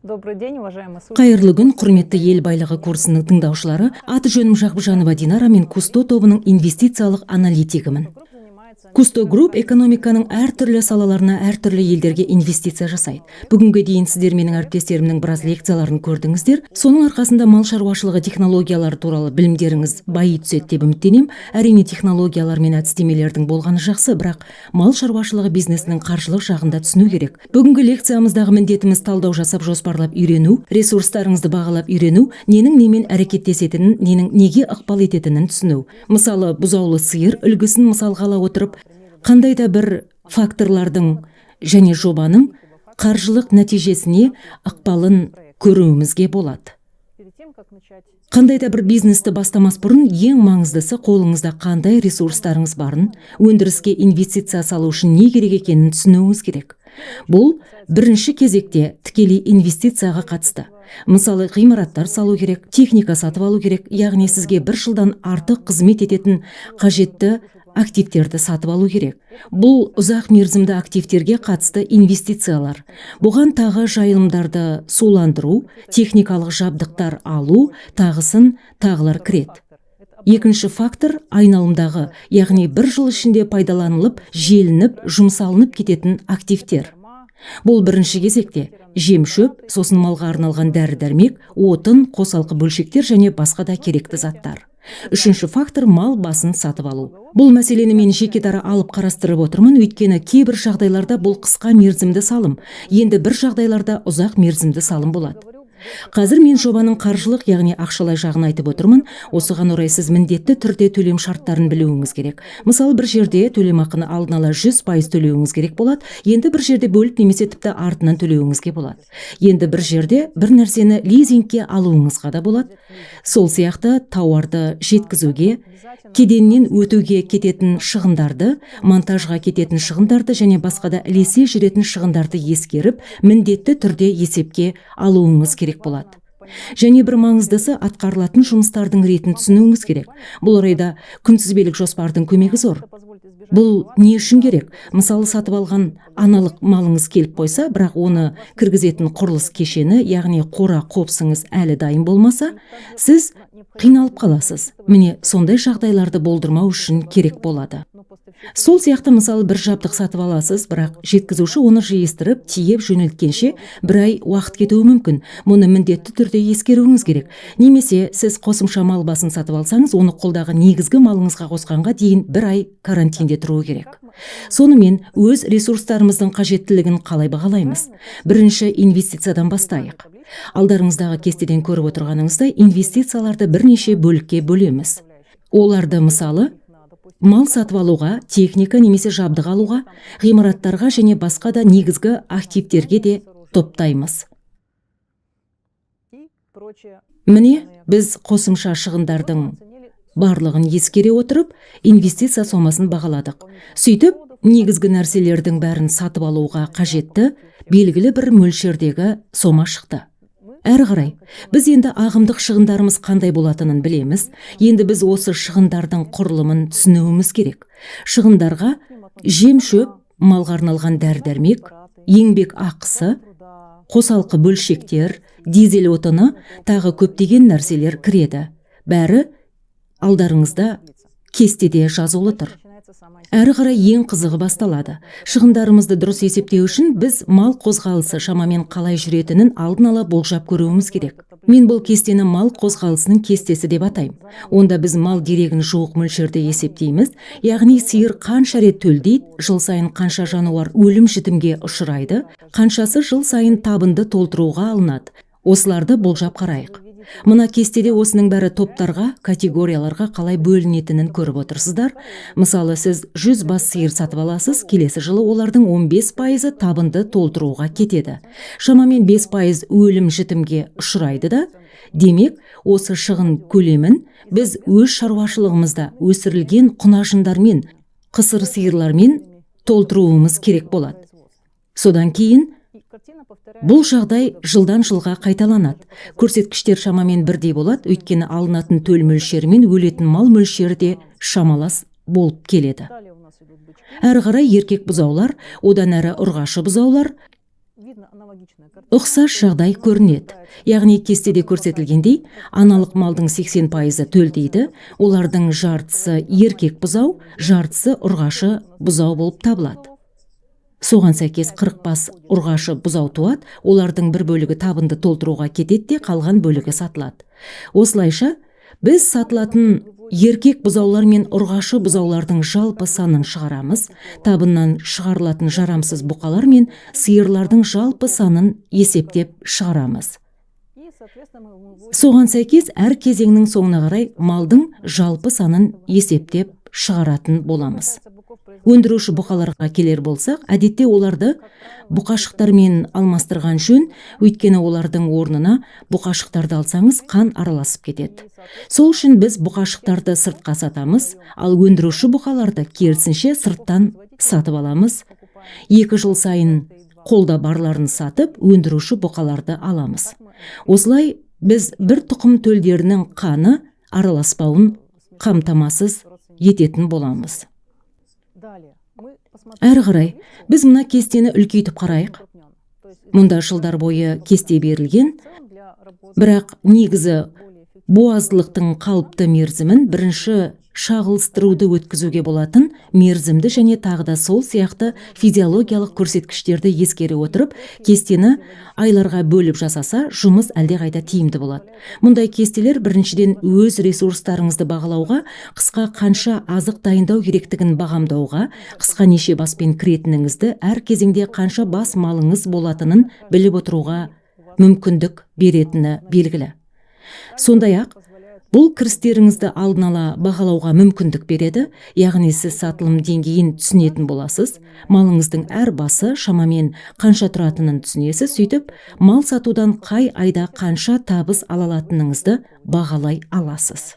Добрый день, уважаемые слушатели. Қайырлы күн, құрметті ел байлығы курсының тыңдаушылары. Аты жөнім Жақбыжанова Динара, мен Кусто тобының инвестициялық аналитигімін. Кусто Групп экономиканың әртүрлі салаларына, әртүрлі елдерге инвестиция жасайды. Бүгінге дейін сіздер менің әріптестерімнің біраз лекцияларын көрдіңіздер. Соның арқасында мал шаруашылығы технологиялары туралы білімдеріңіз байи түседі деп үміттенемін. Әрине технологиялар мен әдістемелердің болғаны жақсы, бірақ мал шаруашылығы бизнесінің қаржылық жағында түсіну керек. Бүгінгі лекциямыздағы міндетіміз талдау жасап жоспарлап үйрену, ресурстарыңызды бағалап үйрену, ненің немен әрекеттесетінін, ненің неге ықпал ететінін түсіну. Мысалы, бұзаулы сиыр үлгісін мысалға ала отырып, қандай да бір факторлардың және жобаның қаржылық нәтижесіне ықпалын көруімізге болады. Қандай да бір бизнесті бастамас бұрын ең маңыздысы қолыңызда қандай ресурстарыңыз барын, өндіріске инвестиция салу үшін не керек екенін түсінуіңіз керек. Бұл бірінші кезекте тікелей инвестицияға қатысты. Мысалы, ғимараттар салу керек, техника сатып алу керек, яғни сізге бір жылдан артық қызмет ететін қажетті активтерді сатып алу керек. Бұл ұзақ мерзімді активтерге қатысты инвестициялар. Бұған тағы жайылымдарды суландыру, техникалық жабдықтар алу, тағылар кіреді. Екінші фактор айналымдағы, яғни бір жыл ішінде пайдаланылып, желініп, жұмсалынып кететін активтер. Бұл бірінші кезекте жем-шөп, сосын малға арналған дәрі-дәрмек, отын, қосалқы бөлшектер және басқа да керекті заттар. Үшінші фактор мал басын сатып алу. Бұл мәселені мен жеке дара алып қарастырып отырмын, өйткені кейбір жағдайларда бұл қысқа мерзімді салым, енді бір жағдайларда ұзақ мерзімді салым болады. Қазір мен жобаның қаржылық, яғни ақшалай жағын айтып отырмын. Осыған орай сіз міндетті түрде төлем шарттарын білуіңіз керек. Мысалы, бір жерде төлемақыны алдын ала 100% төлеуіңіз керек болады. Енді бір жерде бөліп немесе тіпті артынан төлеуіңізге болады. Енді бір жерде бір нәрсені лизингке алуыңызға да болады. Сол сияқты тауарды жеткізуге, кеденнен өтуге кететін шығындарды, монтажға кететін шығындарды және басқа да ілесе жүретін шығындарды ескеріп, міндетті түрде есепке алуыңыз керек болады. Және бір маңыздысы атқарылатын жұмыстардың ретін түсінуіңіз керек. Бұл орайда күнтізбелік жоспардың көмегі зор. Бұл не үшін керек? Мысалы, сатып алған аналық малыңыз келіп қойса, бірақ оны кіргізетін құрылыс кешені, яғни қора қопсыңыз әлі дайын болмаса, сіз қиналып қаласыз. Міне сондай жағдайларды болдырмау үшін керек болады. Сол сияқты, мысалы, бір жабдық сатып аласыз, бірақ жеткізуші оны жиыстырып, тиеп жөнелткенше бір ай уақыт кетуі мүмкін. Мұны міндетті түрде ескеруіңіз керек. Немесе сіз қосымша мал басын сатып алсаңыз, оны қолдағы негізгі малыңызға қосқанға дейін бір ай карантинде тұруы керек. Сонымен өз ресурстарымыздың қажеттілігін қалай бағалаймыз? Бірінші инвестициядан бастайық. Алдарыңыздағы кестеден көріп отырғаныңыздай, инвестицияларды бірнеше бөлікке бөлеміз. Оларды мысалы, мал сатып алуға, техника немесе жабдық алуға, ғимараттарға және басқа да негізгі активтерге де топтаймыз. Міне, біз қосымша шығындардың барлығын ескере отырып, инвестиция сомасын бағаладық. Сөйтіп, негізгі нәрселердің бәрін сатып алуға қажетті белгілі бір мөлшердегі сома шықты. Әрі қарай, біз енді ағымдық шығындарымыз қандай болатынын білеміз. Енді біз осы шығындардың құрылымын түсінуіміз керек. Шығындарға жем-шөп, малға арналған дәрі-дәрмек, еңбек ақысы, қосалқы бөлшектер, дизель отыны, тағы көптеген нәрселер кіреді. Бәрі алдарыңызда кестеде жазулы тұр. Әрі қарай ең қызығы басталады. Шығындарымызды дұрыс есептеу үшін біз мал қозғалысы шамамен қалай жүретінін алдын ала болжап көруіміз керек. Мен бұл кестені мал қозғалысының кестесі деп атаймын. Онда біз мал дерегін жуық мөлшерде есептейміз, яғни сиыр қанша рет төлдейді, жыл сайын қанша жануар өлім-жітімге ұшырайды, қаншасы жыл сайын табынды толтыруға алынады. Осыларды болжап қарайық. Мына кестеде осының бәрі топтарға, категорияларға қалай бөлінетінін көріп отырсыздар. Мысалы, сіз 100 бас сиыр сатып аласыз, келесі жылы олардың 15% табынды толтыруға кетеді. Шамамен 5% өлім-жітімге ұшырайды да. Демек, осы шығын көлемін біз өз шаруашылығымызда өсірілген құнажындармен, қысыр сиырлармен толтыруымыз керек болады. Содан кейін бұл жағдай жылдан жылға қайталанады. Көрсеткіштер шамамен бірдей болады, өйткені алынатын төл мөлшері мен өлетін мал мөлшері де шамалас болып келеді. Әрі қарай еркек бұзаулар, одан әрі ұрғашы бұзаулар, Ұқсас жағдай көрінеді. Яғни кестеде көрсетілгендей, аналық малдың 80% төл дейді, олардың жартысы еркек бұзау, жартысы ұрғашы бұзау болып табылады. Соған сәйкес 40 бас ұрғашы бұзау туады, олардың бір бөлігі табынды толтыруға кетеді де, қалған бөлігі сатылады. Осылайша, біз сатылатын еркек бұзаулар мен ұрғашы бұзаулардың жалпы санын шығарамыз, табыннан шығарылатын жарамсыз бұқалар мен сиырлардың жалпы санын есептеп шығарамыз. Соған сәйкес әр кезеңнің соңына қарай малдың жалпы санын есептеп шығаратын боламыз. Өндіруші бұқаларға келер болсақ, әдетте оларды бұқашықтармен алмастырған жөн, өйткені олардың орнына бұқашықтарды алсаңыз қан араласып кетеді. Сол үшін біз бұқашықтарды сыртқа сатамыз, ал өндіруші бұқаларды керісінше сырттан сатып аламыз. 2 жыл сайын қолда барларын сатып, өндіруші бұқаларды аламыз. Осылай біз бір тұқым төлдерінің қаны араласпауын қамтамасыз ететін боламыз. Әрі қарай, біз мына кестені үлкейтіп қарайық. Мұнда жылдар бойы кесте берілген, бірақ негізі буаздылықтың қалыпты мерзімін бірінші шағылыстыруды өткізуге болатын мерзімді және тағы да сол сияқты физиологиялық көрсеткіштерді ескере отырып, кестені айларға бөліп жасаса, жұмыс әлдеқайда тиімді болады. Мұндай кестелер біріншіден өз ресурстарыңызды бағалауға, қысқа қанша азық дайындау керектігін бағамдауға, қысқа неше баспен кіретініңізді, әр кезеңде қанша бас малыңыз болатынын біліп отыруға мүмкіндік беретіні белгілі. Сондай-ақ, бұл кірістеріңізді алдын ала бағалауға мүмкіндік береді, яғни сіз сатылым деңгейін түсінетін боласыз, малыңыздың әр басы шамамен қанша тұратынын түсінесіз, сөйтіп, мал сатудан қай айда қанша табыс ала алатыныңызды бағалай аласыз.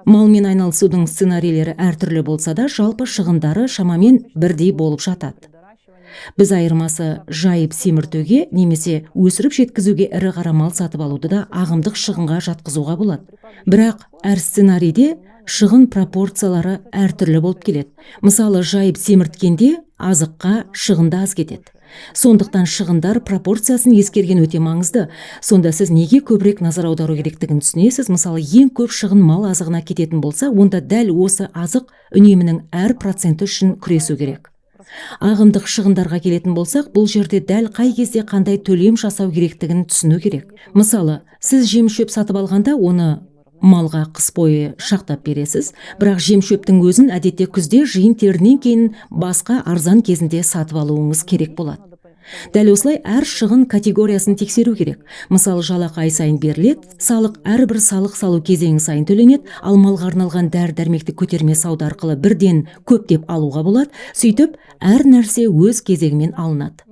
Малмен айналысудың сценарийлері әртүрлі болса да, жалпы шығындары шамамен бірдей болып жатады. Біз айырмасы жайып семіртуге немесе өсіріп жеткізуге ірі қара мал сатып алуды да ағымдық шығынға жатқызуға болады. Бірақ әр сценарийде шығын пропорциялары әртүрлі болып келеді. Мысалы, жайып семірткенде азыққа шығында аз кетеді. Сондықтан шығындар пропорциясын ескерген өте маңызды. Сонда сіз неге көбірек назар аудару керектігін түсінесіз. Мысалы, ең көп шығын мал азығына кететін болса, онда дәл осы азық үнемінің әр проценті үшін күресу керек. Ағымдық шығындарға келетін болсақ, бұл жерде дәл қай кезде қандай төлем жасау керектігін түсіну керек. Мысалы, сіз жем-шөп сатып алғанда, оны малға қыс бойы шақтап бересіз, бірақ жем-шөптің өзін әдетте күзде жиын-терінен кейін басқа арзан кезінде сатып алуыңыз керек болады. Дәл осылай әр шығын категориясын тексеру керек. Мысалы, жалақы ай сайын беріледі, салық әрбір салық салу кезеңі сайын төленеді, ал малға арналған дәрі-дәрмекті көтерме сауда арқылы бірден көптеп алуға болады, сөйтіп әр нәрсе өз кезегімен алынады.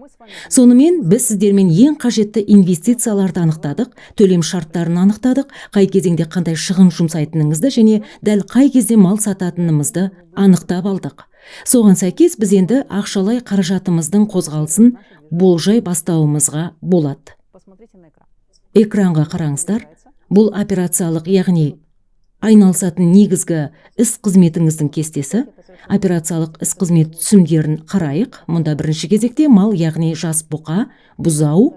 Сонымен біз сіздермен ең қажетті инвестицияларды анықтадық, төлем шарттарын анықтадық, қай кезеңде қандай шығын жұмсайтыныңызды және дәл қай кезде мал сататынымызды анықтап алдық. Соған сәйкес біз енді ақшалай қаражатымыздың қозғалысын болжай бастауымызға болады. Экранға қараңыздар. Бұл операциялық, яғни айналысатын негізгі іс қызметіңіздің кестесі. Операциялық іс қызмет түсімдерін қарайық. Мұнда бірінші кезекте мал, яғни жас бұқа, бұзау,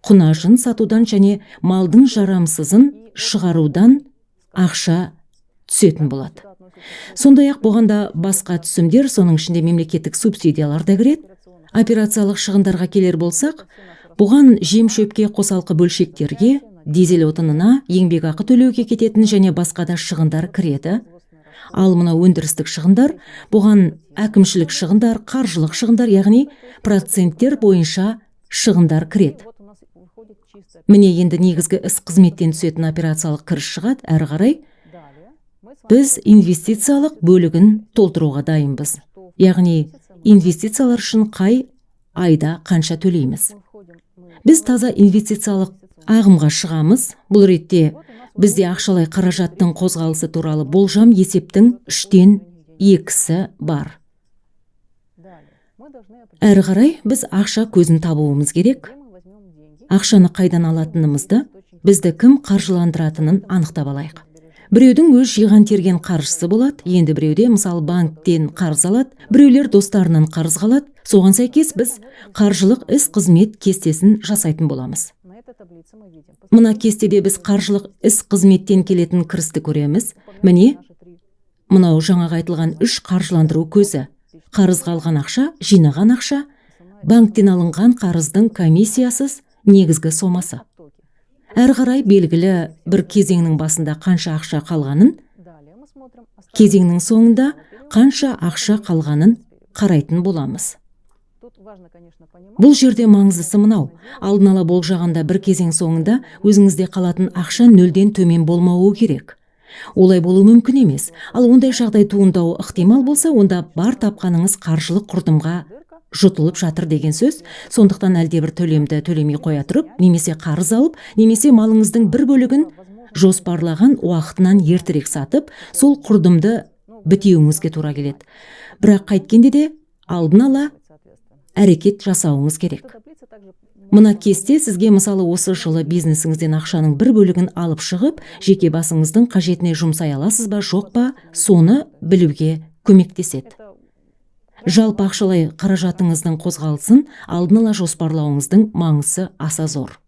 құнажын сатудан және малдың жарамсызын шығарудан ақша түсетін болады. Сондай-ақ бұғанда басқа түсімдер, соның ішінде мемлекеттік субсидиялар да кіреді. Операциялық шығындарға келер болсақ, бұған жем-шөпке, қосалқы бөлшектерге, дизель отынына, еңбекақы төлеуге кететін және басқа да шығындар кіреді. Ал мына өндірістік шығындар, бұған әкімшілік шығындар, қаржылық шығындар, яғни проценттер бойынша шығындар кіреді. Міне енді негізгі іс қызметтен түсетін операциялық кіріс шығады, әрі қарай біз инвестициялық бөлігін толтыруға дайынбыз. Яғни инвестициялар үшін қай айда қанша төлейміз. Біз таза инвестициялық ағымға шығамыз. Бұл ретте бізде ақшалай қаражаттың қозғалысы туралы болжам есептің 3-тен 2-сі бар. Әрі қарай біз ақша көзін табуымыз керек. Ақшаны қайдан алатынымызды, бізді кім қаржыландыратынын анықтап алайық. Біреудің өз жиған терген қаржысы болады, енді біреуде мысалы банктен қарыз алады, біреулер достарынан қарыз алады. Соған сәйкес біз қаржылық іс қызмет кестесін жасайтын боламыз. Мына кестеде біз қаржылық іс қызметтен келетін кірісті көреміз. Міне, мынау жаңағы айтылған 3 қаржыландыру көзі. Қарызға алған ақша, жинаған ақша, банктен алынған қарыздың комиссиясыз негізгі сомасы. Әр қарай белгілі бір кезеңнің басында қанша ақша қалғанын, кезеңнің соңында қанша ақша қалғанын қарайтын боламыз. Бұл жерде маңыздысы мынау. Алдын ала болжағанда бір кезең соңында өзіңізде қалатын ақша 0-ден төмен болмауы керек. Олай болуы мүмкін емес. Ал ондай жағдай туындауы ықтимал болса, онда бар тапқаныңыз қаржылық құрдымға жұтылып жатыр деген сөз. Сондықтан әлдебір төлемді төлемей қоя тұрып, немесе қарыз алып, немесе малыңыздың бір бөлігін жоспарлаған уақытынан ертерек сатып, сол құрдымды бітеуіңізге тура келеді. Бірақ қайткенде де алдын ала әрекет жасауыңыз керек. Мына кесте сізге мысалы осы жылы бизнесіңізден ақшаның бір бөлігін алып шығып, жеке басыңыздың қажетіне жұмсай аласыз ба, жоқ па, соны білуге көмектеседі. Жалпы ақшалай қаражатыңыздың қозғалысын алдын ала жоспарлауыңыздың маңызы аса зор.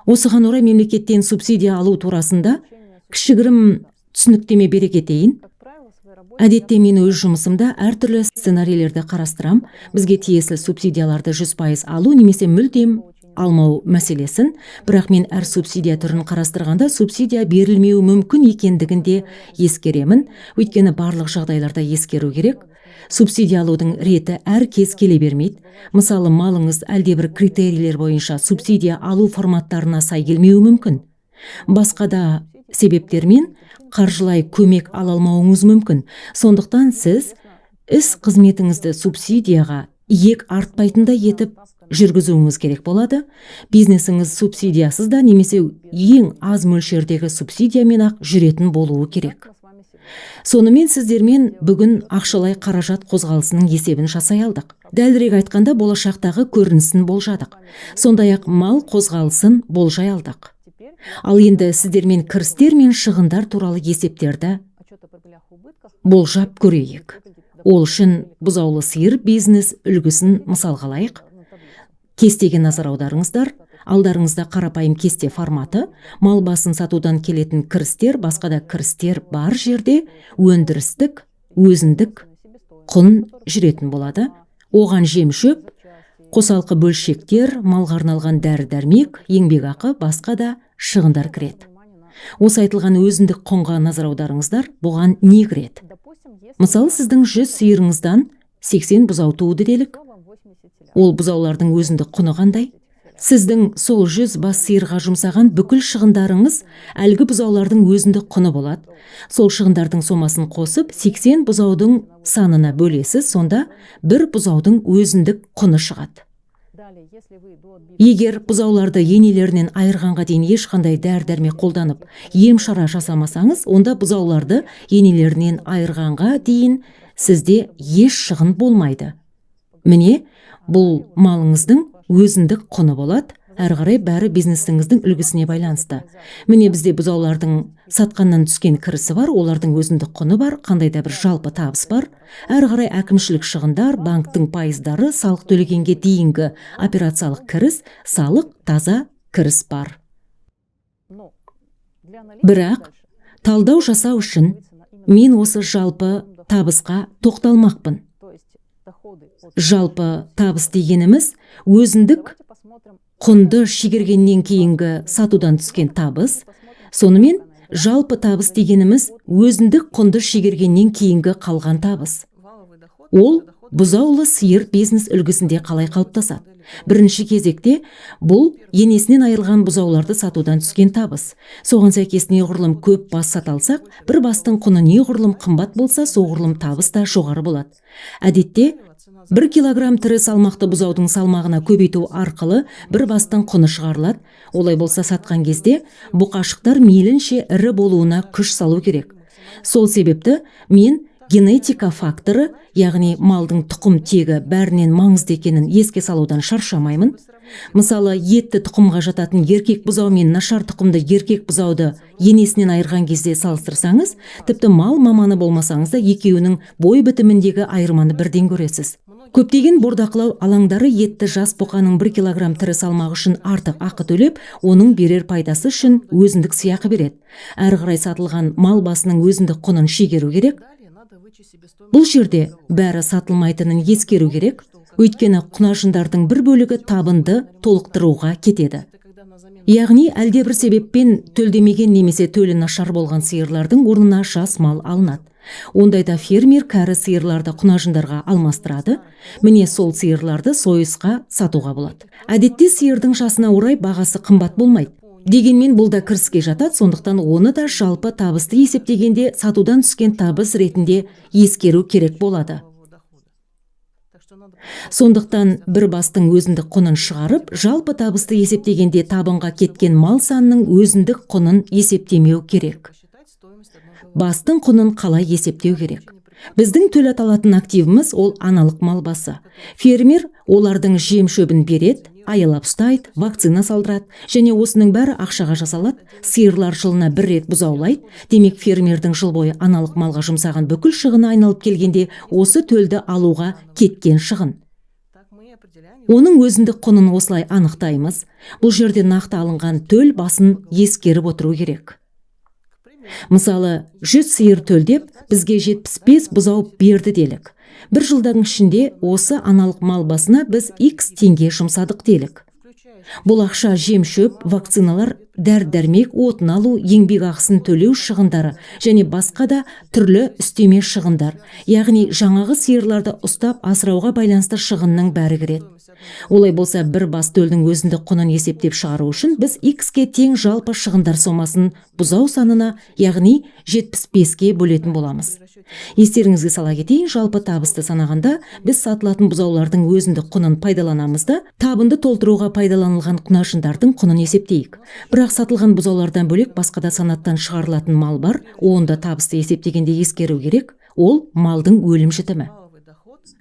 Осыған орай мемлекеттен субсидия алу турасында кішігірім түсініктеме бере кетейін. Әдетте мен өз жұмысымда әртүрлі сценарийлерді қарастырам. Бізге тиесілі субсидияларды 100% алу немесе мүлдем алмау мәселесін, бірақ мен әр субсидия түрін қарастырғанда субсидия берілмеуі мүмкін екендігін де ескеремін, өйткені барлық жағдайларда ескеру керек. Субсидия алудың реті әр кез келе бермейді. Мысалы, малыңыз әлдебір критерийлер бойынша субсидия алу форматтарына сай келмеуі мүмкін. Басқа да себептермен қаржылай көмек ала алмауыңыз мүмкін. Сондықтан сіз іс қызметіңізді субсидияға иек артпайтындай етіп жүргізуіңіз керек болады. Бизнесіңіз субсидиясыз да немесе ең аз мөлшердегі субсидиямен ақ жүретін болуы керек. Сонымен сіздермен бүгін ақшалай қаражат қозғалысының есебін жасай алдық. Дәлірек айтқанда болашақтағы көрінісін болжадық. Сондай-ақ мал қозғалысын болжай алдық. Ал енді сіздермен кірістер мен шығындар туралы есептерді болжап көрейік. Ол үшін бұзаулы сиыр бизнес үлгісін мысалға алайық. Кестеге назар аударыңыздар. Алдарыңызда қарапайым кесте форматы, мал басын сатудан келетін кірістер, басқа да кірістер бар жерде өндірістік, өзіндік құн жүретін болады. Оған жем-шөп, қосалқы бөлшектер, малға арналған дәрі-дәрмек, еңбекақы, басқа да шығындар кіреді. Осы айтылған өзіндік құнға назар аударыңыздар, бұған не кіреді? Мысалы, сіздің 100 сиырыңыздан 80 бұзау туды делік. Ол бұзаулардың өзіндік құны қандай? Сіздің сол 100 бас сиырға жұмсаған бүкіл шығындарыңыз әлгі бұзаулардың өзіндік құны болады. Сол шығындардың сомасын қосып, 80 бұзаудың санына бөлесіз, сонда бір бұзаудың өзіндік құны шығады. Егер бұзауларды енелерінен айырғанға дейін ешқандай дәрі-дәрмек қолданып, ем-шара жасамасаңыз, онда бұзауларды енелерінен айырғанға дейін сізде еш шығын болмайды. Міне, бұл малыңыздың өзіндік құны болады. Әр қарай бәрі бизнесіңіздің үлгісіне байланысты. Міне бізде бұзаулардың сатқаннан түскен кірісі бар, олардың өзіндік құны бар, қандай да бір жалпы табыс бар. Әр қарай әкімшілік шығындар, банктың пайыздары, салық төлегенге дейінгі операциялық кіріс, салық, таза кіріс бар. Бірақ талдау жасау үшін мен осы жалпы табысқа тоқталмақпын. Жалпы табыс дегеніміз өзіндік құнды шегергеннен кейінгі сатудан түскен табыс. Сонымен жалпы табыс дегеніміз өзіндік құнды шегергеннен кейінгі қалған табыс. Ол бұзаулы сиыр бизнес үлгісінде қалай қалыптасады? Бірінші кезекте бұл енесінен айырылған бұзауларды сатудан түскен табыс. Соған сәйкес неғұрлым көп бас саталсақ, бір бастың құны неғұрлым қымбат болса, соғұрлым табыс та жоғары болады. Әдетте 1 килограмм тірі салмақты бұзаудың салмағына көбейту арқылы бір бастың құны шығарылады. Олай болса сатқан кезде бұқашықтар мейлінше ірі болуына күш салу керек. Сол себепті мен генетика факторы, яғни малдың тұқым тегі бәрінен маңызды екенін еске салудан шаршамаймын. Мысалы, етті тұқымға жататын еркек бұзау мен нашар тұқымды еркек бұзауды енесінен айырған кезде салыстырсаңыз, тіпті мал маманы болмасаңыз да екеуінің бой бітіміндегі айырманы бірден көресіз. Көптеген бордақылау алаңдары етті жас бұқаның 1 килограмм тірі салмағы үшін артық ақы төлеп, оның берер пайдасы үшін өзіндік сыйақы береді. Әрі қарай сатылған мал басының өзіндік құнын шегеру керек. Бұл жерде бәрі сатылмайтынын ескеру керек, өйткені құнажындардың бір бөлігі табынды толықтыруға кетеді. Яғни әлде бір себеппен төлдемеген немесе төлі нашар болған сиырлардың орнына жас мал алынады. Ондайда фермер кәрі сиырларды құнажындарға алмастырады. Міне сол сиырларды сойысқа сатуға болады. Әдетте сиырдың жасына орай бағасы қымбат болмайды. Дегенмен бұл да кіріске жатады, сондықтан оны да жалпы табысты есептегенде сатудан түскен табыс ретінде ескеру керек болады. Сондықтан бір бастың өзіндік құнын шығарып, жалпы табысты есептегенде табынға кеткен мал санының өзіндік құнын есептемеу керек. Бастың құнын қалай есептеу керек? Біздің төл аталатын активіміз ол аналық мал басы. Фермер олардың жем шөбін береді, аялап ұстайды, вакцина салдырады, және осының бәрі ақшаға жасалады. Сиырлар жылына 1 рет бұзаулайды. Демек фермердің жыл бойы аналық малға жұмсаған бүкіл шығыны айналып келгенде осы төлді алуға кеткен шығын. Оның өзіндік құнын осылай анықтаймыз. Бұл жерде нақты алынған төл басын ескеріп отыру керек. Мысалы, 100 сиыр төлдеп, бізге 75 бұзау берді делік. Бір жылдың ішінде осы аналық мал басына біз X теңге жұмсадық делік. Бұл ақша жем шөп, вакциналар, дәрі-дәрмек, отын алу, еңбек ақысын төлеу шығындары және басқа да түрлі үстеме шығындар. Яғни жаңағы сиырларды ұстап асырауға байланысты шығынның бәрі кіреді. Олай болса, бір бас төлдің өзіндік құнын есептеп шығару үшін біз X-ке тең жалпы шығындар сомасын бұзау санына, яғни 75-ке бөлетін боламыз. Естеріңізге сала кетейін, жалпы табысты санағанда біз сатылатын бұзаулардың өзіндік құнын пайдаланамыз да, табынды толтыруға пайдаланылған құнажындардың құнын есептейік. Бірақ сатылған бұзаулардан бөлек басқа да санаттан шығарылатын мал бар, онда табысты есептегенде ескеру керек, ол малдың өлім жітімі.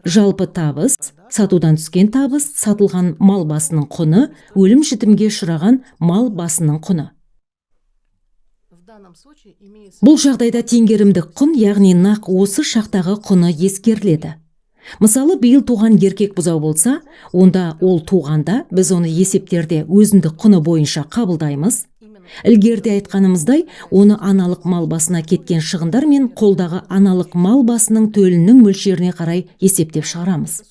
Жалпы табыс, сатудан түскен табыс, сатылған мал басының құны, өлім жітімге ұшыраған мал басының құны. Бұл жағдайда теңгерімдік құн, яғни нақ осы шақтағы құны ескеріледі. Мысалы, биыл туған еркек бұзау болса, онда ол туғанда біз оны есептерде өзіндік құны бойынша қабылдаймыз. Ілгерде айтқанымыздай, оны аналық мал басына кеткен шығындар мен қолдағы аналық мал басының төлінің мөлшеріне қарай есептеп шығарамыз.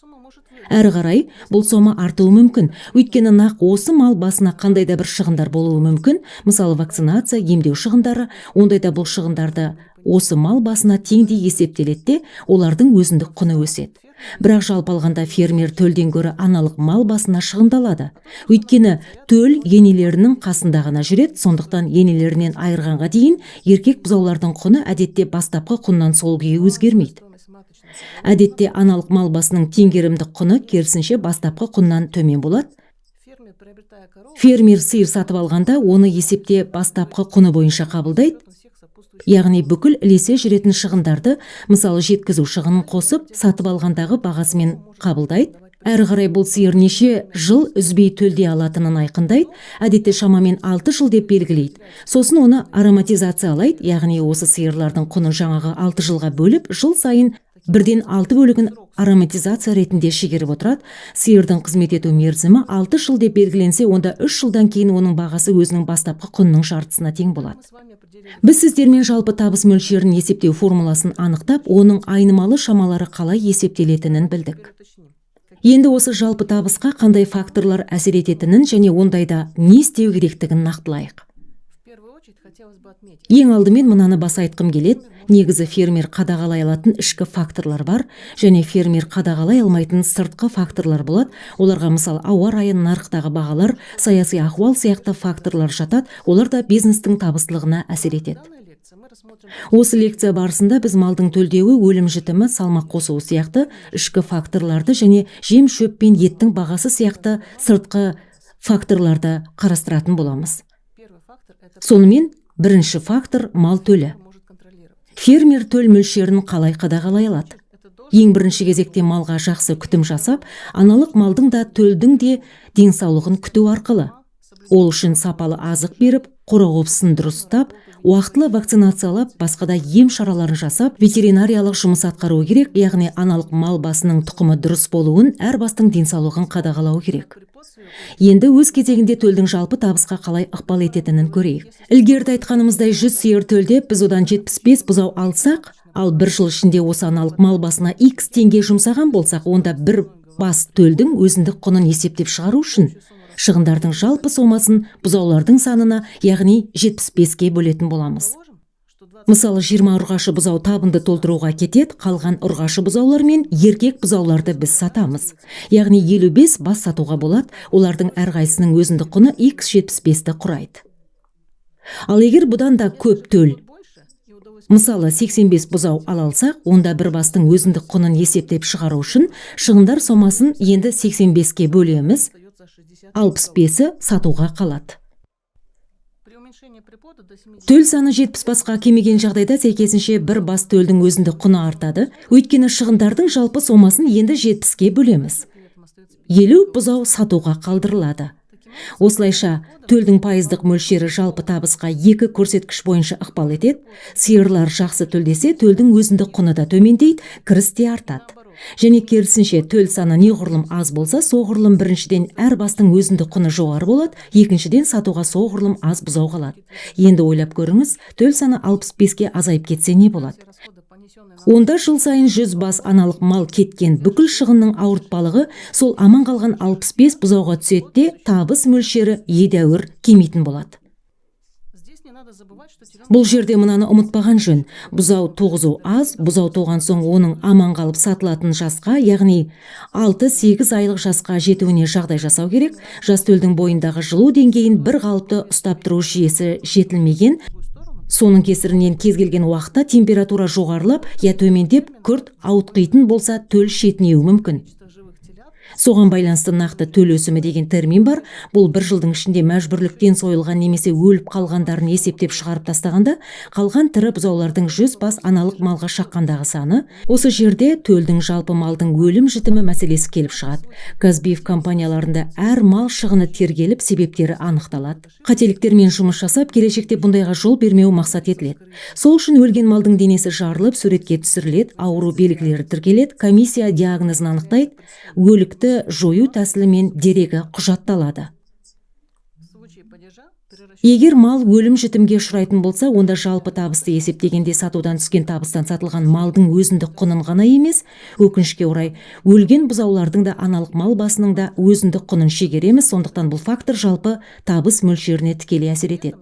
Әрі қарай бұл сома артуы мүмкін, өйткені нақ осы мал басына қандай да бір шығындар болуы мүмкін, мысалы вакцинация, емдеу шығындары, ондайда бұл шығындарды осы мал басына теңдей есептеледі, олардың өзіндік құны өседі. Бірақ жалпы алғанда фермер төлден гөрі аналық мал басына шығындалады. Өйткені төл енелерінің қасында ғана жүреді, сондықтан енелерінен айырғанға дейін еркек бұзаулардың құны әдетте бастапқы құннан сол күйі өзгермейді. Әдетте аналық мал басының теңгерімдік құны керісінше бастапқы құннан төмен болады. Фермер сиыр сатып алғанда оны есепте бастапқы құны бойынша қабылдайды. Яғни бүкіл ілесе жүретін шығындарды, мысалы жеткізу шығынын қосып, сатып алғандағы бағасымен қабылдайды. Әрі қарай бұл сиыр неше жыл үзбей төлдей алатынын айқындайды, әдетте шамамен 6 жыл деп белгілейді. Сосын оны ароматизациялайды, яғни осы сиырлардың құнын жаңағы 6 жылға бөліп, жыл сайын 1/6 бөлігін ароматизация ретінде шегеріп отырады. Сиырдың қызмет ету мерзімі 6 жыл деп белгіленсе, онда 3 жылдан кейін оның бағасы өзінің бастапқы құнының жартысына тең болады. Біз сіздермен жалпы табыс мөлшерін есептеу формуласын анықтап, оның айнымалы шамалары қалай есептелетінін білдік. Енді осы жалпы табысқа қандай факторлар әсер ететінін және ондайда не істеу керектігін нақтылайық. Ең алдымен мынаны баса айтқым келеді. Негізі фермер қадағалай алатын ішкі факторлар бар, және фермер қадағалай алмайтын сыртқы факторлар болады. Оларға мысалы ауа райы, нарықтағы бағалар, саяси ахуал сияқты факторлар жатады. Олар да бизнестің табыстылығына әсер етеді. Осы лекция барысында біз малдың төлдеуі, өлім жітімі, салмақ қосуы сияқты ішкі факторларды және жем шөп пен еттің бағасы сияқты сыртқы факторларды қарастыратын боламыз. Сонымен бірінші фактор мал төлі. Фермер төл мөлшерін қалай қадағалай алады? Ең бірінші кезекте малға жақсы күтім жасап, аналық малдың да төлдің де денсаулығын күту арқылы. Ол үшін сапалы азық беріп, қорағопсын дұрыс ұстап, уақытылы вакцинациялап, басқа да ем шараларын жасап, ветеринариялық жұмыс атқару керек, яғни аналық мал басының тұқымы дұрыс болуын, әр бастың денсаулығын қадағалау керек. Енді өз кезегінде төлдің жалпы табысқа қалай ықпал ететінін көрейік. Ілгеріде айтқанымыздай 100 сиыр төлдеп, біз одан 75 бұзау алсақ, ал бір жыл ішінде осы аналық мал басына X теңге жұмсаған болсақ, онда бір бас төлдің өзіндік құнын есептеп шығару үшін шығындардың жалпы сомасын бұзаулардың санына, яғни 75-ке бөлетін боламыз. Мысалы, 20 ұрғашы бұзау табынды толтыруға кетеді, қалған ұрғашы бұзаулар мен еркек бұзауларды біз сатамыз. Яғни 55 бас сатуға болады, олардың әрқайсының өзіндік құны X 75-ті құрайды. Ал егер бұдан да көп төл, мысалы 85 бұзау алсақ, онда бір бастың өзіндік құнын есептеп шығару үшін шығындар сомасын енді 85-ке бөлеміз, 65-і сатуға қалады. Төл саны 70 басқа кемеген жағдайда сәйкесінше бір бас төлдің өзіндік құны артады, өйткені шығындардың жалпы сомасын енді 70-ке бөлеміз. 50 бұзау сатуға қалдырылады. Осылайша, төлдің пайыздық мөлшері жалпы табысқа екі көрсеткіш бойынша ықпал етеді. Сиырлар жақсы төлдесе, төлдің өзіндік құны да төмендейді, кіріс те артады. Және керісінше, төл саны неғұрлым аз болса, соғұрлым біріншіден әр бастың өзіндік құны жоғары болады, екіншіден сатуға соғұрлым аз бұзау қалады. Енді ойлап көріңіз, төл саны 65-ке азайып кетсе не болады? Онда жыл сайын 100 бас аналық мал кеткен бүкіл шығынның ауыртпалығы сол аман қалған 65 бұзауға түседі де, табыс мөлшері едәуір кемейтін болады. Бұл жерде мынаны ұмытпаған жөн. Бұзау туғызу аз, бұзау туған соң оның аман қалып сатылатын жасқа, яғни 6-8 айлық жасқа жетуіне жағдай жасау керек. Жас төлдің бойындағы жылу деңгейін бір қалыпты ұстап тұру жүйесі жетілмеген. Соның кесірінен кез келген уақытта температура жоғарылап, я төмендеп, күрт ауытқитын болса, төл шетінеуі мүмкін. Соған байланысты нақты төл өсімі деген термин бар. Бұл бір жылдың ішінде мәжбүрліктен сойылған немесе өліп қалғандарын есептеп шығарып тастағанда, қалған тірі бұзаулардың 100 бас аналық малға шаққандағы саны. Осы жерде төлдің жалпы малдың өлім жітімі мәселесі келіп шығады. Казбиев компанияларында әр мал шығыны тергеліп, себептері анықталады. Қателіктермен жұмыс жасап, келешекте бұндайға жол бермеу мақсат етіледі. Сол үшін өлген малдың денесі жарылып, суретке түсіріледі, ауру белгілері тіркеледі, комиссия диагнозын анықтайды, өлікті жою тәсілімен дерегі құжатталады. Егер мал өлім жітімге ұшырайтын болса, онда жалпы табысты есептегенде сатудан түскен табыстан сатылған малдың өзіндік құнын ғана емес, өкінішке орай, өлген бұзаулардың да аналық мал басының да өзіндік құнын шегереміз, сондықтан бұл фактор жалпы табыс мөлшеріне тікелей әсер етеді.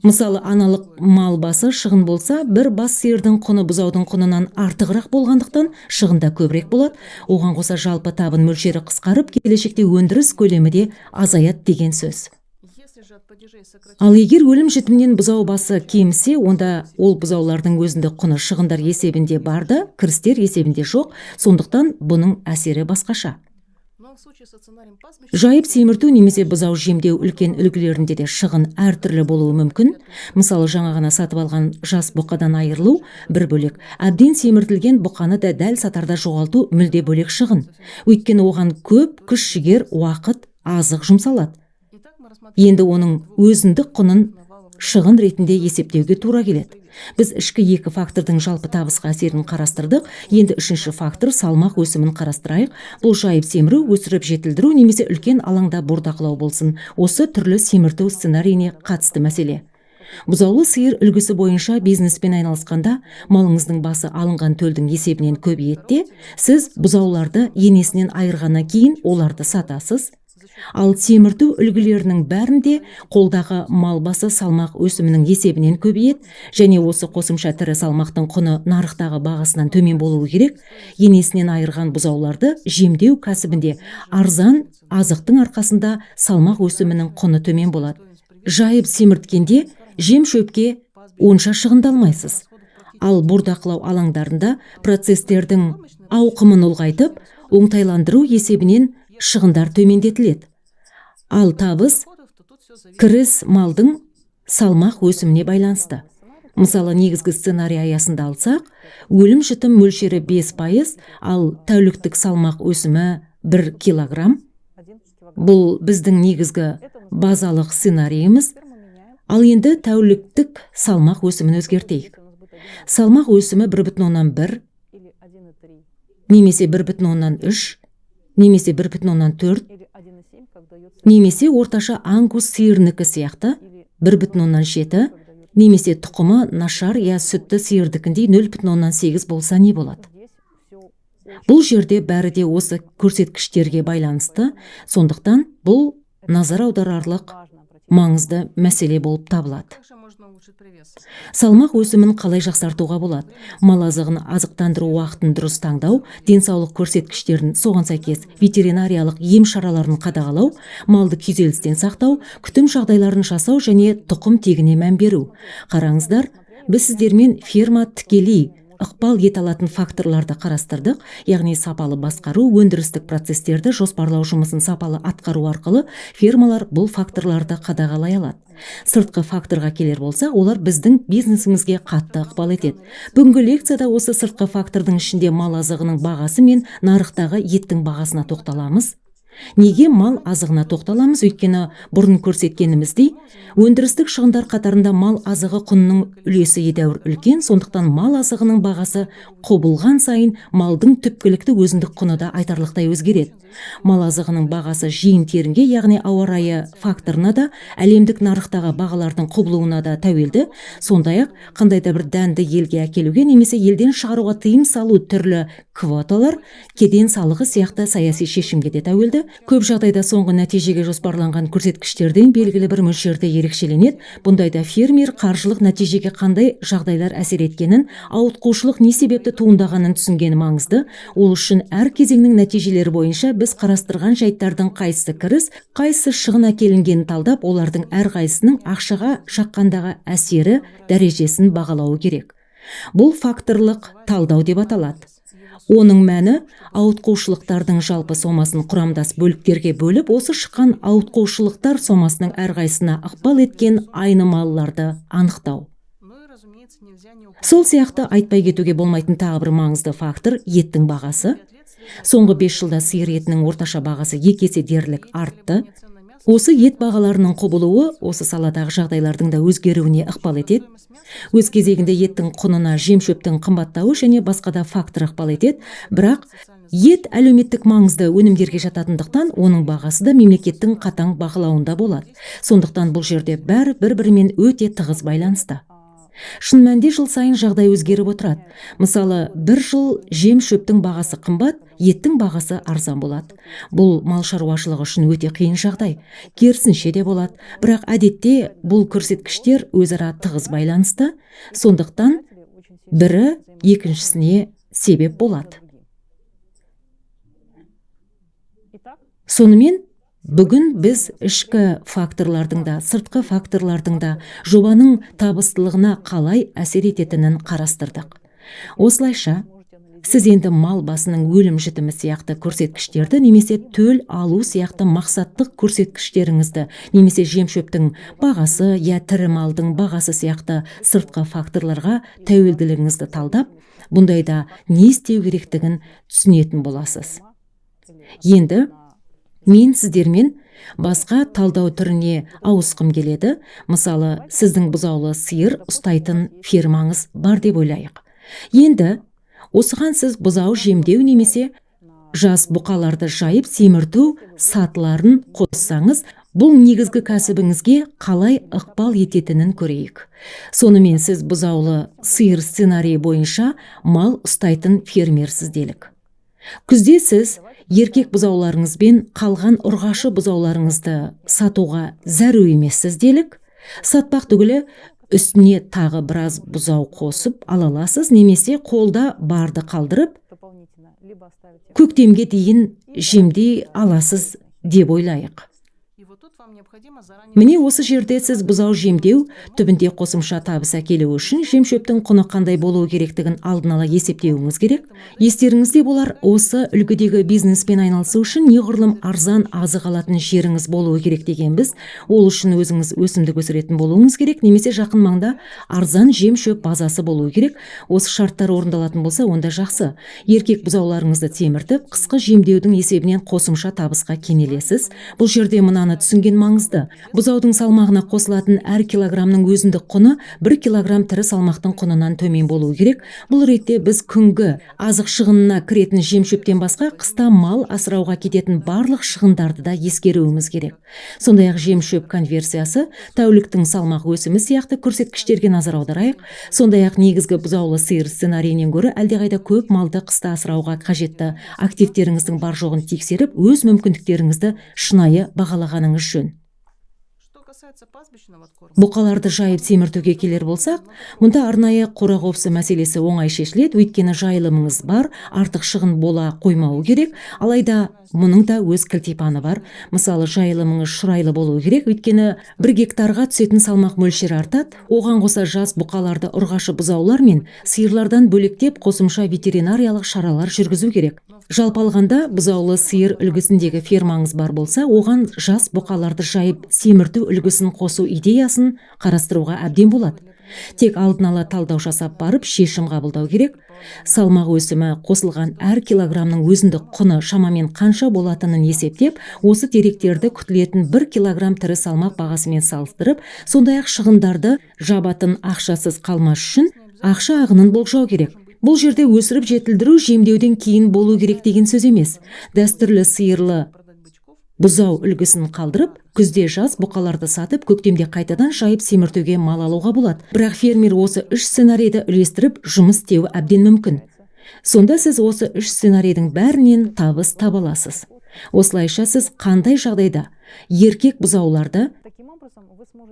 Мысалы, аналық мал басы шығын болса, бір бас сиырдың құны бұзаудың құнынан артығырақ болғандықтан шығында көбірек болады. Оған қоса жалпы табын мөлшері қысқарып, келешекте өндіріс көлемі де азаяды деген сөз. Ал егер өлім жітімнен бұзау басы кемсе, онда ол бұзаулардың өзіндік құны шығындар есебінде бар да, кірістер есебінде жоқ, сондықтан бұның әсері басқаша. Жайып семірту немесе бұзау жемдеу үлкен үлгілерінде де шығын әртүрлі болуы мүмкін. Мысалы, жаңа ғана сатып алған жас бұқадан айырылу бір бөлек, әбден семіртілген бұқаны да дәл сатарда жоғалту мүлде бөлек шығын. Өйткені оған көп күш жігер, уақыт, азық жұмсалады. Енді оның өзіндік құнын шығын ретінде есептеуге тура келеді. Біз ішкі екі фактордың жалпы табысқа әсерін қарастырдық, енді үшінші фактор салмақ өсімін қарастырайық. Бұл жайып семіру, өсіріп жетілдіру немесе үлкен алаңда бордақылау болсын. Осы түрлі семірту сценарийіне қатысты мәселе. Бұзаулы сиыр үлгісі бойынша бизнеспен айналысқанда, малыңыздың басы алынған төлдің есебінен көбейеді, сіз бұзауларды енесінен айырғаннан кейін оларды сатасыз. Ал семірту үлгілерінің бәрінде қолдағы мал басы салмақ өсімінің есебінен көбейеді, және осы қосымша тірі салмақтың құны нарықтағы бағасынан төмен болуы керек. Енесінен айырған бұзауларды жемдеу кәсібінде арзан азықтың арқасында салмақ өсімінің құны төмен болады. Жайып семірткенде жем шөпке онша шығындалмайсыз. Ал бордақылау алаңдарында процестердің ауқымын ұлғайтып, оңтайландыру есебінен шығындар төмендетіледі. Ал табыс кіріс малдың салмақ өсіміне байланысты. Мысалы, негізгі сценарий аясында алсақ, өлім жітім мөлшері 5%, ал тәуліктік салмақ өсімі 1 килограмм. Бұл біздің негізгі базалық сценарийіміз. Ал енді тәуліктік салмақ өсімін өзгертейік. Салмақ өсімі 1,1, немесе 1,3, немесе 1,4, немесе орташа ангус сиырныкі сияқты 1,7, немесе тұқымы нашар я сүтті сиырдікіндей 0,8 болса не болады? Бұл жерде бәрі де осы көрсеткіштерге байланысты, сондықтан бұл назар аударарлық маңызды мәселе болып табылады. Салмақ өсімін қалай жақсартуға болады? Мал азығын азықтандыру уақытын дұрыс таңдау, денсаулық көрсеткіштерін соған сәйкес ветеринариялық ем шараларын қадағалау, малды күйзелістен сақтау, күтім жағдайларын жасау және тұқым тегіне мән беру. Қараңыздар, біз сіздермен ферма тікелей ықпал ете алатын факторларды қарастырдық, яғни сапалы басқару, өндірістік процестерді жоспарлау жұмысын сапалы атқару арқылы фермалар бұл факторларды қадағалай алады. Сыртқы факторға келер болса, олар біздің бизнесімізге қатты ықпал етеді. Бүгінгі лекцияда осы сыртқы фактордың ішінде мал азығының бағасы мен нарықтағы еттің бағасына тоқталамыз. Неге мал азығына тоқталамыз? Өйткені бұрын көрсеткеніміздей, өндірістік шығындар қатарында мал азығы құнының үлесі едәуір үлкен, сондықтан мал азығының бағасы құбылған сайын малдың түпкілікті өзіндік құны да айтарлықтай өзгереді. Мал азығының бағасы жиын-терінге, яғни ауа райы факторына да, әлемдік нарықтағы бағалардың құбылуына да тәуелді. Сондай-ақ қандай да бір дәнді елге әкелуге немесе елден шығаруға тыйым салу түрлі квоталар, кеден салығы сияқты саяси шешімге де тәуелді. Көп жағдайда соңғы нәтижеге жоспарланған көрсеткіштерден белгілі бір мөлшерде ерекшеленеді. Бұндайда фермер қаржылық нәтижеге қандай жағдайлар әсер еткенін, ауытқушылық не себепті туындағанын түсінгені маңызды. Ол үшін әр кезеңнің нәтижелері бойынша біз қарастырған жайттардың қайсысы кіріс, қайсысы шығын әкелінгенін талдап, олардың әрқайсының ақшаға шаққандағы әсері дәрежесін бағалауы керек. Бұл факторлық талдау деп аталады. Оның мәні ауытқушылықтардың жалпы сомасын құрамдас бөліктерге бөліп, осы шыққан ауытқушылықтар сомасының әрқайсысына ықпал еткен айнымалыларды анықтау. Сол сияқты айтпай кетуге болмайтын тағы бір маңызды фактор еттің бағасы. Соңғы 5 жылда сиыр етінің орташа бағасы 2 есе дерлік артты. Осы ет бағаларының құбылуы осы саладағы жағдайлардың да өзгеруіне ықпал етеді. Өз кезегінде еттің құнына жем-шөптің қымбаттауы және басқа да фактор ықпал етеді, бірақ ет әлеуметтік маңызды өнімдерге жататындықтан, оның бағасы да мемлекеттің қатаң бақылауында болады. Сондықтан бұл жерде бәрі бір-бірімен өте тығыз байланысты. Шын мәнінде жыл сайын жағдай өзгеріп отырады. Мысалы, бір жыл жем-шөптің бағасы қымбат, еттің бағасы арзан болады. Бұл мал шаруашылығы үшін өте қиын жағдай. Керісінше де болады, бірақ әдетте бұл көрсеткіштер өзара тығыз байланысты, сондықтан бірі екіншісіне себеп болады. Сонымен, бүгін біз ішкі факторлардың да, сыртқы факторлардың да жобаның табыстылығына қалай әсер ететінін қарастырдық. Осылайша, сіз енді мал басының өлім-жітімі сияқты көрсеткіштерді, немесе төл алу сияқты мақсаттық көрсеткіштеріңізді, немесе жем-шөптің бағасы я тірі малдың бағасы сияқты сыртқы факторларға тәуелділігіңізді талдап, бұндайда не істеу керектігін түсінетін боласыз. Енді мен сіздермен басқа талдау түріне ауысқым келеді. Мысалы, сіздің бұзаулы сиыр ұстайтын фермаңыз бар деп ойлайық. Енді осыған сіз бұзау жемдеу немесе жас бұқаларды жайып семірту сатыларын қоссаңыз, бұл негізгі кәсібіңізге қалай ықпал ететінін көрейік. Сонымен сіз бұзаулы сиыр сценарийі бойынша мал ұстайтын фермерсіз делік. Күзде сіз еркек бұзауларыңызбен қалған ұрғашы бұзауларыңызды сатуға зәру емессіз делік. Сатпақ түгілі үстіне тағы біраз бұзау қосып ала аласыз, немесе қолда барды қалдырып, көктемге дейін жемдей аласыз деп ойлайық. Міне осы жерде сіз бұзау жемдеу түбінде қосымша табыс әкелу үшін жем-шөптің құны қандай болуы керектігін алдын ала есептеуіңіз керек. Естеріңізде болар, осы үлгідегі бизнеспен айналысу үшін неғұрлым арзан азық алатын жеріңіз болуы керек дегенбіз. Ол үшін өзіңіз өсімдік өсіретін болуыңыз керек, немесе жақын маңда арзан жем-шөп базасы болуы керек. Осы шарттар орындалатын болса, онда жақсы. Еркек бұзауларыңызды теміртіп, қысқы жемдеудің есебінен қосымша табысқа кенелесіз. Бұл жерде мынаны түсінген маңызды. Бұзаудың салмағына қосылатын әр килограммның өзіндік құны 1 килограмм тірі салмақтың құнынан төмен болуы керек. Бұл ретте біз күнгі азық шығынына кіретін жем-шөптен басқа қыста мал асырауға кететін барлық шығындарды да ескеруіміз керек. Сондай-ақ жем-шөп конверсиясы, тәуліктің салмақ өсімі сияқты көрсеткіштерге назар аударайық. Сондай-ақ негізгі бұзаулы сиыр сценарийінен гөрі әлдеқайда көп малды қыста асырауға қажетті активтеріңіздің бар жоғын тексеріп, өз мүмкіндіктеріңізді шынайы бағалағаныңыз жөн. Бұқаларды жайып семіртуге келер болсақ, мұнда арнайы қора-қопсы мәселесі оңай шешіледі, өйткені жайылымыңыз бар, артық шығын бола қоймауы керек. Алайда мұның да өз кілтипаны бар. Мысалы, жайылымыңыз шұрайлы болуы керек, өйткені 1 гектарға түсетін салмақ мөлшері артады. Оған қоса жас бұқаларды ұрғашы бұзаулар мен сиырлардан бөлектеп қосымша ветеринариялық шаралар жүргізу керек. Жалпы алғанда, бұзаулы сиыр үлгісіндегі фермаңыз бар болса, оған жас бұқаларды жайып семірту үлгісін қосу идеясын қарастыруға әбден болады. Тек алдын ала талдау жасап барып, шешім қабылдау керек. Салмақ өсімі қосылған әр килограммның өзіндік құны шамамен қанша болатынын есептеп, осы деректерді күтілетін 1 килограмм тірі салмақ бағасымен салыстырып, сондай-ақ шығындарды жабатын ақшасыз қалмас үшін ақша ағынын болжау керек. Бұл жерде өсіріп жетілдіру жемдеуден кейін болу керек деген сөз емес. Дәстүрлі сиырлы бұзау үлгісін қалдырып, күзде жас бұқаларды сатып, көктемде қайтадан жайып семіртуге мал алуға болады. Бірақ фермер осы 3 сценарийді үлестіріп жұмыс істеуі әбден мүмкін. Сонда сіз осы 3 сценарийдің бәрінен табыс таба аласыз. Осылайша сіз қандай жағдайда еркек бұзауларды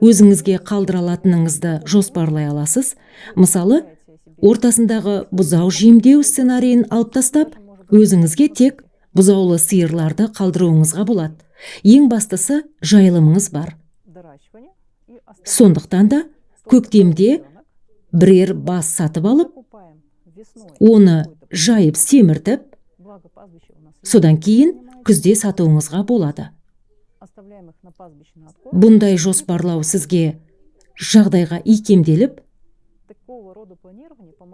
өзіңізге қалдыра алатыныңызды жоспарлай аласыз. Мысалы, ортасындағы бұзау жемдеу сценарийін алып тастап, өзіңізге тек бұзаулы сиырларды қалдыруыңызға болады. Ең бастысы, жайылымыңыз бар. Сондықтан да көктемде бірер бас сатып алып, оны жайып семіртіп, содан кейін күзде сатуыңызға болады. Бұндай жоспарлау сізге жағдайға икемделіп,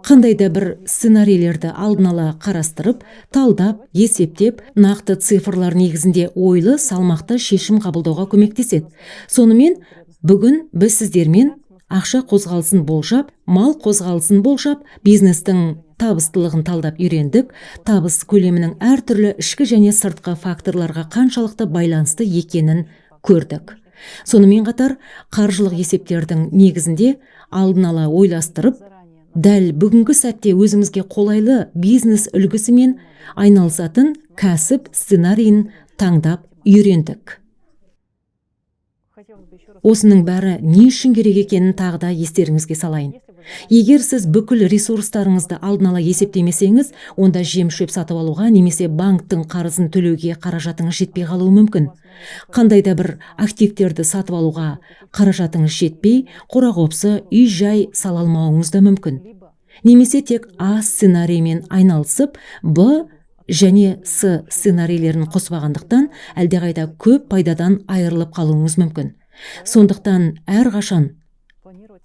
қандай да бір сценарийлерді алдын ала қарастырып, талдап, есептеп, нақты цифрлар негізінде ойлы, салмақты шешім қабылдауға көмектеседі. Сонымен, бүгін біз сіздермен ақша қозғалысын болжап, мал қозғалысын болжап, бизнестің табыстылығын талдап үйрендік, табыс көлемінің әртүрлі ішкі және сыртқы факторларға қаншалықты байланысты екенін көрдік. Сонымен қатар, қаржылық есептердің негізінде алдын ала ойластырып, дәл бүгінгі сәтте өзімізге қолайлы бизнес үлгісімен айналысатын кәсіп сценарийін таңдап үйрендік. Осының бәрі не үшін керек екенін тағы да естеріңізге салайын. Егер сіз бүкіл ресурстарыңызды алдын ала есептемесеңіз, онда жем-шөп сатып алуға немесе банктың қарызын төлеуге қаражатыңыз жетпей қалуы мүмкін. Қандай да бір активтерді сатып алуға қаражатыңыз жетпей, қора-қопсы, үй-жай сала алмауыңыз да мүмкін. Немесе тек А сценариймен айналысып, Б және С сценарийлерін қоспағандықтан әлдеқайда көп пайдадан айырылып қалуыңыз мүмкін. Сондықтан әрқашан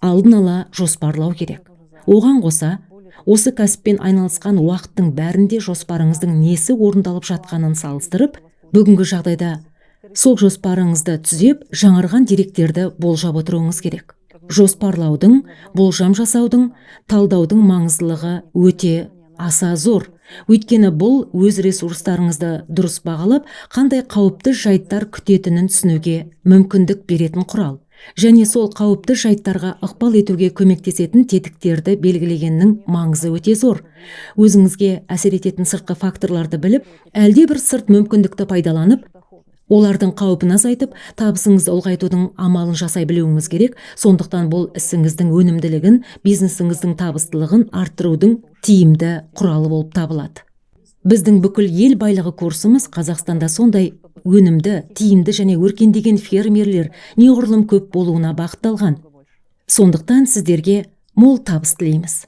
алдын ала жоспарлау керек. Оған қоса, осы кәсіппен айналысқан уақыттың бәрінде жоспарыңыздың несі орындалып жатқанын салыстырып, бүгінгі жағдайда сол жоспарыңызды түзеп, жаңарған деректерді болжап отыруыңыз керек. Жоспарлаудың, болжам жасаудың, талдаудың маңыздылығы өте аса зор. Өйткені бұл өз ресурстарыңызды дұрыс бағалап, қандай қауіпті жайттар күтетінін түсінуге мүмкіндік беретін құрал. Және сол қауіпті жайттарға ықпал етуге көмектесетін тетіктерді белгілегеннің маңызы өте зор. Өзіңізге әсер ететін сыртқы факторларды біліп, әлде бір сырт мүмкіндікті пайдаланып, олардың қаупін азайтып, табысыңызды ұлғайтудың амалын жасай білуіңіз керек. Сондықтан бұл ісіңіздің өнімділігін, бизнесіңіздің табыстылығын арттырудың тиімді құралы болып табылады. Біздің бүкіл ел байлығы курсымыз Қазақстанда сондай өнімді, тиімді және өркендеген фермерлер неғұрлым көп болуына бағытталған. Сондықтан сіздерге мол табыс тілейміз.